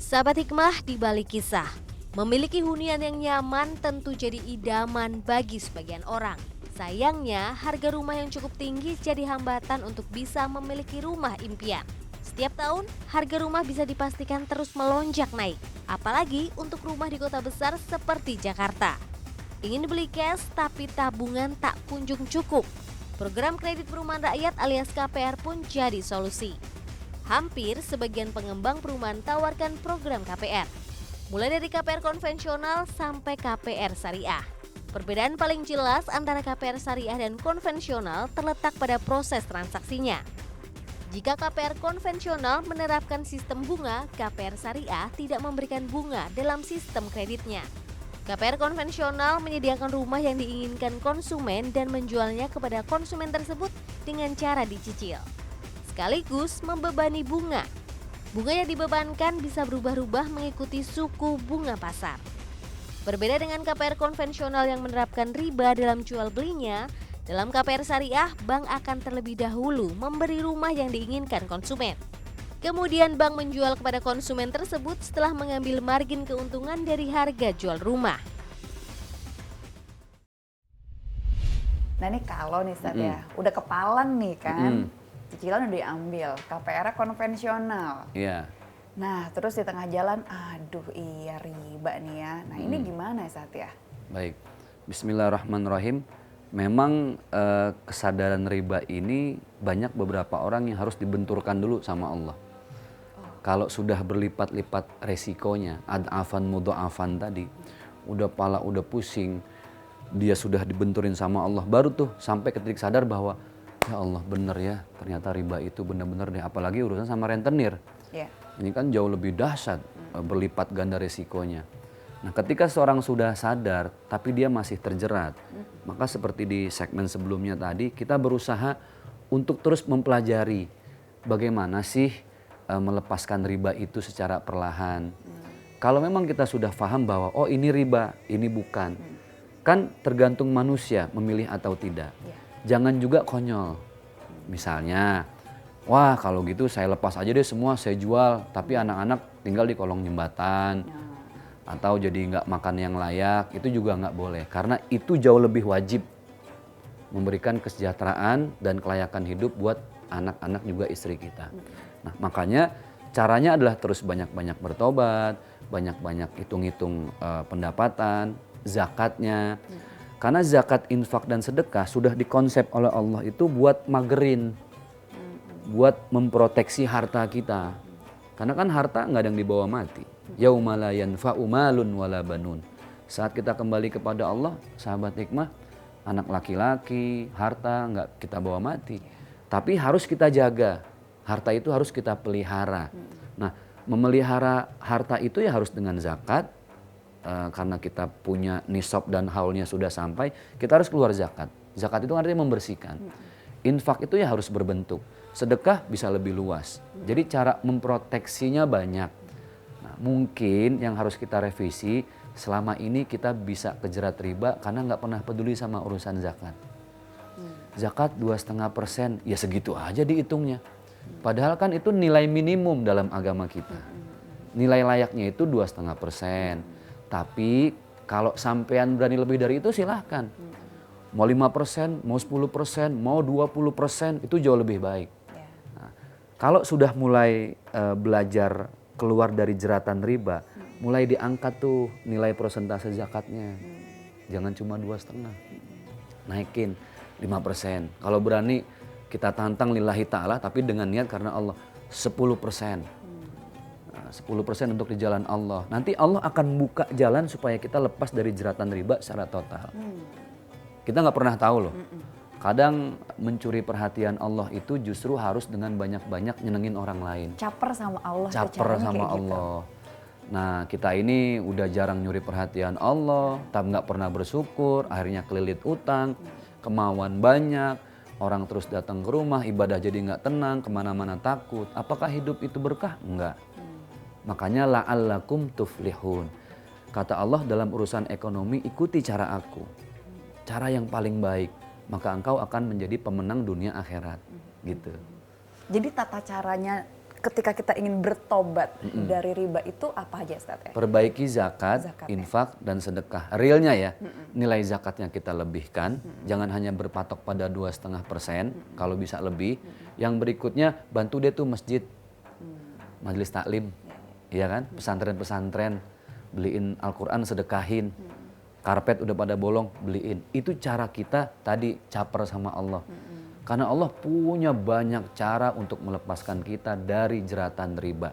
Sahabat hikmah di balik kisah, memiliki hunian yang nyaman tentu jadi idaman bagi sebagian orang. Sayangnya, harga rumah yang cukup tinggi jadi hambatan untuk bisa memiliki rumah impian. Setiap tahun, harga rumah bisa dipastikan terus melonjak naik, apalagi untuk rumah di kota besar seperti Jakarta. Ingin beli cash tapi tabungan tak kunjung cukup. Program kredit perumahan rakyat alias KPR pun jadi solusi. Hampir sebagian pengembang perumahan tawarkan program KPR. Mulai dari KPR konvensional sampai KPR syariah. Perbedaan paling jelas antara KPR syariah dan konvensional terletak pada proses transaksinya. Jika KPR konvensional menerapkan sistem bunga, KPR syariah tidak memberikan bunga dalam sistem kreditnya. KPR konvensional menyediakan rumah yang diinginkan konsumen dan menjualnya kepada konsumen tersebut dengan cara dicicil, sekaligus membebani bunga. Bunga yang dibebankan bisa berubah-ubah mengikuti suku bunga pasar. Berbeda dengan KPR konvensional yang menerapkan riba dalam jual belinya, dalam KPR syariah, bank akan terlebih dahulu memberi rumah yang diinginkan konsumen. Kemudian bank menjual kepada konsumen tersebut setelah mengambil margin keuntungan dari harga jual rumah. Nah ini kalau nih Ustadz ya, udah kepalan nih kan, cicilan udah diambil, KPR konvensional. Iya. Nah terus di tengah jalan, aduh iya riba nih ya. Nah ini gimana ya Ustadz ya? Baik, bismillahirrahmanirrahim. Memang kesadaran riba ini banyak beberapa orang yang harus dibenturkan dulu sama Allah. Kalau sudah berlipat-lipat resikonya, ad'afan mudha'afan tadi, udah pala udah pusing, dia sudah dibenturin sama Allah, baru tuh sampai ke titik sadar bahwa ya Allah bener ya, ternyata riba itu bener-bener deh, apalagi urusan sama rentenir. Yeah. Ini kan jauh lebih dahsyat, berlipat ganda resikonya. Nah ketika seorang sudah sadar tapi dia masih terjerat, maka seperti di segmen sebelumnya tadi, kita berusaha untuk terus mempelajari bagaimana sih melepaskan riba itu secara perlahan. Kalau memang kita sudah paham bahwa oh ini riba, ini bukan, kan tergantung manusia memilih atau tidak. Jangan juga konyol. Misalnya, wah kalau gitu saya lepas aja deh semua, saya jual, tapi anak-anak tinggal di kolong jembatan. Atau jadi nggak makan yang layak, itu juga nggak boleh. Karena itu jauh lebih wajib memberikan kesejahteraan dan kelayakan hidup buat anak-anak juga istri kita. Nah makanya caranya adalah terus banyak-banyak bertobat, banyak-banyak hitung-hitung pendapatan, zakatnya. Karena zakat, infak, dan sedekah sudah dikonsep oleh Allah itu buat magerin, buat memproteksi harta kita. Karena kan harta nggak ada yang dibawa mati. Yauma la yanfa'u malun wala banun. Saat kita kembali kepada Allah, sahabat hikmah, anak laki-laki, harta nggak kita bawa mati. Tapi harus kita jaga. Harta itu harus kita pelihara. Nah, memelihara harta itu ya harus dengan zakat. Karena kita punya nisab dan haulnya sudah sampai, kita harus keluar zakat. Zakat itu artinya membersihkan. Infak itu ya harus berbentuk. Sedekah bisa lebih luas. Jadi cara memproteksinya banyak. Nah, mungkin yang harus kita revisi, selama ini kita bisa kejerat riba karena nggak pernah peduli sama urusan zakat. Zakat 2,5%, ya segitu aja dihitungnya. Padahal kan itu nilai minimum dalam agama kita. Nilai layaknya itu 2,5%. Tapi kalau sampean berani lebih dari itu silahkan. Mau 5%, mau 10%, mau 20%, itu jauh lebih baik. Nah, kalau sudah mulai belajar keluar dari jeratan riba, mulai diangkat tuh nilai persentase zakatnya. Jangan cuma 2,5%. Naikin 5%. Kalau berani kita tantang lillahi ta'ala tapi dengan niat karena Allah 10%. 10% untuk di jalan Allah. Nanti Allah akan buka jalan supaya kita lepas dari jeratan riba secara total. Kita nggak pernah tahu loh. Kadang mencuri perhatian Allah itu justru harus dengan banyak-banyak nyenengin orang lain. Caper sama Allah. Caper sama Allah. Nah kita ini udah jarang nyuri perhatian Allah, tapi nggak pernah bersyukur, akhirnya kelilit utang, kemauan banyak, orang terus datang ke rumah, ibadah jadi nggak tenang, kemana-mana takut. Apakah hidup itu berkah? Enggak. Makanya la'allakum tuflihun. Kata Allah dalam urusan ekonomi, ikuti cara aku. Cara yang paling baik. Maka engkau akan menjadi pemenang dunia akhirat. Gitu. Jadi tata caranya ketika kita ingin bertobat dari riba itu apa aja Ustaz ya? Perbaiki zakat, Zakat, infak, dan sedekah. Realnya ya, nilai zakatnya kita lebihkan. Jangan hanya berpatok pada 2,5%, kalau bisa lebih. Yang berikutnya, bantu dia tuh masjid, majelis taklim, ya kan? Pesantren-pesantren, beliin Al-Quran, sedekahin. Karpet udah pada bolong, beliin. Itu cara kita tadi caper sama Allah. Karena Allah punya banyak cara untuk melepaskan kita dari jeratan riba.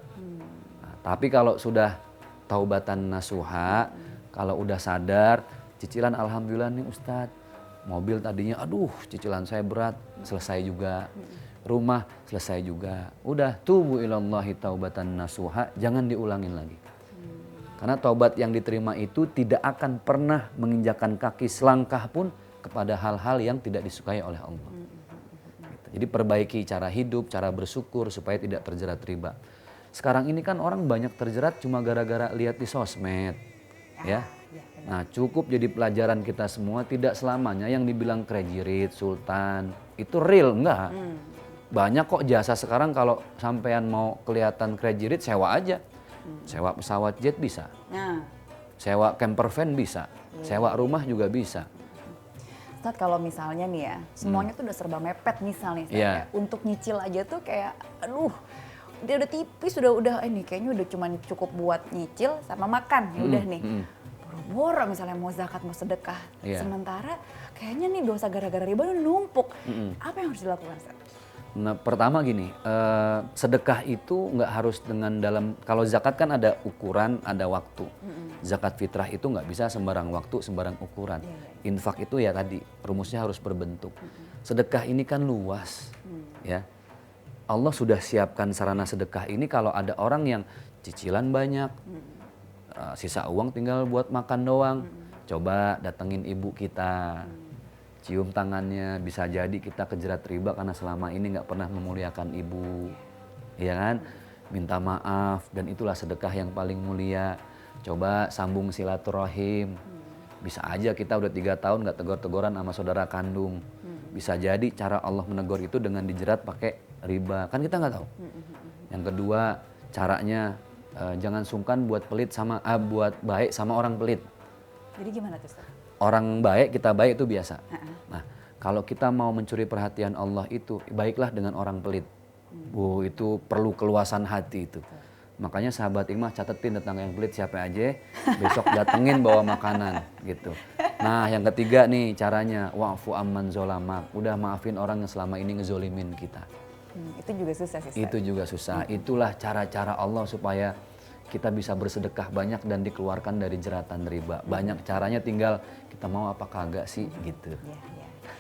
Nah, tapi kalau sudah taubatan nasuha, kalau udah sadar, cicilan alhamdulillah nih Ustadz, mobil tadinya aduh cicilan saya berat, selesai juga. Rumah selesai juga. Udah tubu ilallahi taubatan nasuha, jangan diulangin lagi. Karena taubat yang diterima itu tidak akan pernah menginjakan kaki selangkah pun kepada hal-hal yang tidak disukai oleh Allah. Jadi perbaiki cara hidup, cara bersyukur supaya tidak terjerat riba. Sekarang ini kan orang banyak terjerat cuma gara-gara lihat di sosmed. Ya. Nah cukup jadi pelajaran kita semua, tidak selamanya yang dibilang Crazy Rich, Sultan, itu real, enggak. Banyak kok jasa sekarang kalau sampean mau kelihatan Crazy Rich, sewa aja. Sewa pesawat jet bisa. Sewa camper van bisa. Sewa rumah juga bisa. Ustadz kalau misalnya nih ya, semuanya tuh udah serba mepet misalnya, ya. Untuk nyicil aja tuh kayak, aduh, dia udah tipis, udah ini kayaknya udah cuman cukup buat nyicil sama makan, ya udah nih. Boro-boro misalnya mau zakat mau sedekah, sementara kayaknya nih dosa gara-gara riba udah numpuk. Apa yang harus dilakukan, Ustadz? Nah pertama gini, sedekah itu nggak harus dengan dalam, kalau zakat kan ada ukuran, ada waktu. Zakat fitrah itu nggak bisa sembarang waktu, sembarang ukuran. Infak itu ya tadi, rumusnya harus berbentuk. Sedekah ini kan luas, ya. Allah sudah siapkan sarana sedekah ini kalau ada orang yang cicilan banyak, sisa uang tinggal buat makan doang. Coba datengin ibu kita. Cium tangannya, bisa jadi kita kejerat riba karena selama ini nggak pernah memuliakan ibu, ya kan? Minta maaf, dan itulah sedekah yang paling mulia. Coba sambung silaturahim. Bisa aja kita udah 3 tahun nggak tegur-teguran sama saudara kandung. Bisa jadi cara Allah menegur itu dengan dijerat pakai riba, kan kita nggak tahu. Yang kedua, caranya jangan sungkan buat buat baik sama orang pelit. Jadi gimana tuh, Ustaz? Orang baik, kita baik itu biasa. Nah, kalau kita mau mencuri perhatian Allah itu, baiklah dengan orang pelit. Itu perlu keluasan hati itu. Makanya sahabat Hikmah catetin tentang yang pelit siapa aja, besok datengin bawa makanan gitu. Nah, yang ketiga nih caranya, wa'fu amman zolamak. Udah maafin orang yang selama ini ngezolimin kita. Itu juga susah sih, Ustaz. Itu juga susah. Itulah cara-cara Allah supaya kita bisa bersedekah banyak dan dikeluarkan dari jeratan riba. Banyak caranya, tinggal kita mau apa kagak sih gitu.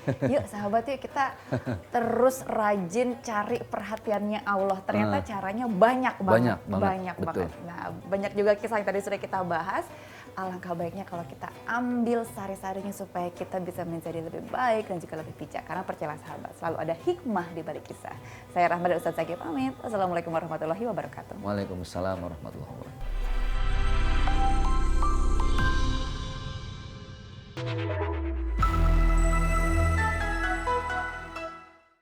Yuk sahabat, yuk kita terus rajin cari perhatiannya Allah. Ternyata caranya banyak banget. Banyak banget. Nah, banyak juga kisah yang tadi sudah kita bahas. Alangkah baiknya kalau kita ambil sari-sarinya supaya kita bisa menjadi lebih baik dan juga lebih bijak. Karena percayalah sahabat, selalu ada hikmah di balik kisah. Saya Rahma dan Ustadz Zaki pamit. Assalamualaikum warahmatullahi wabarakatuh. Waalaikumsalam warahmatullahi wabarakatuh.